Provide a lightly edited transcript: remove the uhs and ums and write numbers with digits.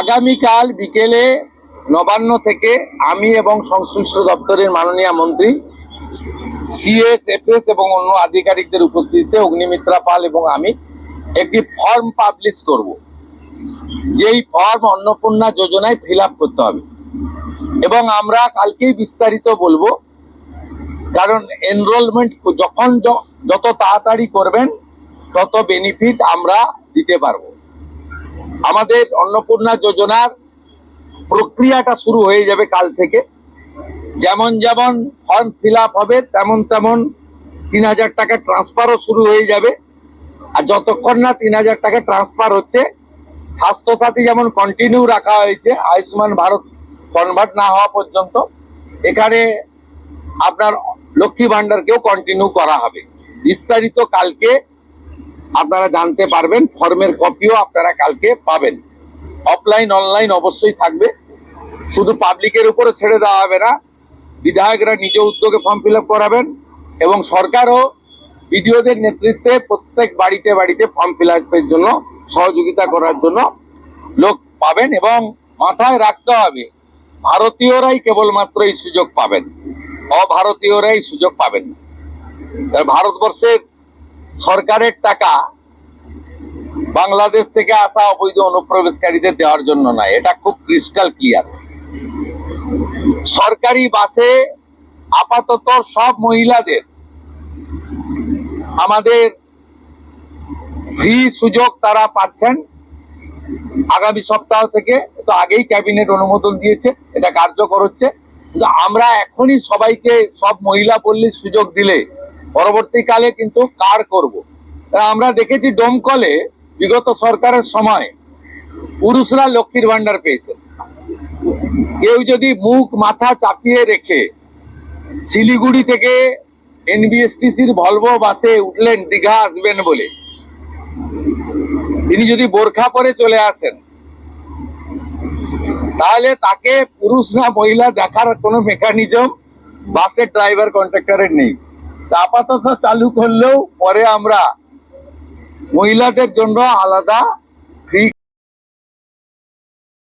আগামীকাল বিকেলে নবান্ন থেকে আমি এবং সংশ্লিষ্ট দপ্তরের মাননীয় মন্ত্রী সিএস এফএস এবং অন্য আধিকারিকদের উপস্থিতিতে অগ্নিমিত্রা পাল এবং আমি একটি ফর্ম পাবলিশ করব, যেই ফর্ম অন্নপূর্ণা যোজনায় ফিল আপ করতে হবে এবং আমরা কালকেই বিস্তারিত বলবো। কারণ এনরোলমেন্ট যখন যত তাড়াতাড়ি করবেন তত বেনিফিট আমরা দিতে পারবো। আমাদের অন্নপূর্ণা যোজনার প্রক্রিয়াটা শুরু হয়ে যাবে কাল থেকে। যেমন যেমন ফর্ম ফিল আপ হবে তেমন তেমন ৩,০০০ টাকা ট্রান্সফারও শুরু হয়ে যাবে। আর যতক্ষণ না ৩,০০০ টাকা ট্রান্সফার হচ্ছে, স্বাস্থ্যসাথী যেমন কন্টিনিউ রাখা হয়েছে আয়ুষ্মান ভারত কনভার্ট না হওয়া পর্যন্ত, এখানে আপনার লক্ষ্মী ভান্ডারকেও কন্টিনিউ করা হবে। বিস্তারিত কালকে আপনারা জানতে পারবেন। ফর্মের কপিও আপনারা কালকে পাবেন। অফলাইন অনলাইন অবশ্যই থাকবে, শুধু পাবলিকের উপরে ছেড়ে দেওয়া হবে না। বিধায়করা নিজ উদ্যোগে ফর্ম ফিল আপ করাবেন এবং সরকারও বিডিওদের নেতৃত্বে প্রত্যেক বাড়িতে বাড়িতে ফর্ম ফিল আপের জন্য সহযোগিতা করার জন্য লোক পাবেন। এবং মাথায় রাখতে হবে, ভারতীয়রাই কেবলমাত্র এই সুযোগ পাবেন, অভারতীয়রাই সুযোগ পাবেন না। ভারতবর্ষের সরকারের টাকা বাংলাদেশ থেকে আসা অবৈধ অনুপ্রবেশকারীদের দেওয়ার জন্য নয়, এটা খুব ক্রিস্টাল ক্লিয়ার। সরকারি বাসে আপাতত সব মহিলাদের আমাদের ফ্রি সুযোগ তারা পাচ্ছেন আগামী সপ্তাহ থেকে। তো আগেই ক্যাবিনেট অনুমোদন দিয়েছে, এটা কার্যকর হচ্ছে। কিন্তু আমরা এখনই সবাইকে সব মহিলা বললে সুযোগ দিলে পরবর্তীকালে কিন্তু কার করব। আমরা দেখেছি ডোমকলে বিগত সরকারের সময় পুরুষরা লক্ষ্মীর ভান্ডার পেয়েছেন। কেউ যদি মুখ মাথা চাপিয়ে রেখে শিলিগুড়ি থেকে এনবিএসটিসির ভলভো বাসে উঠলেন দীঘা আসবেন বলে, তিনি যদি বোরখা পরে চলে আসেন, তাহলে তাকে পুরুষ না মহিলা দেখার কোনো মেকানিজম বাসের ড্রাইভার কন্ট্রাক্টরের নেই। তা আপাতত চালু করলেও পরে আমরা মহিলাদের জন্য আলাদা ফ্রি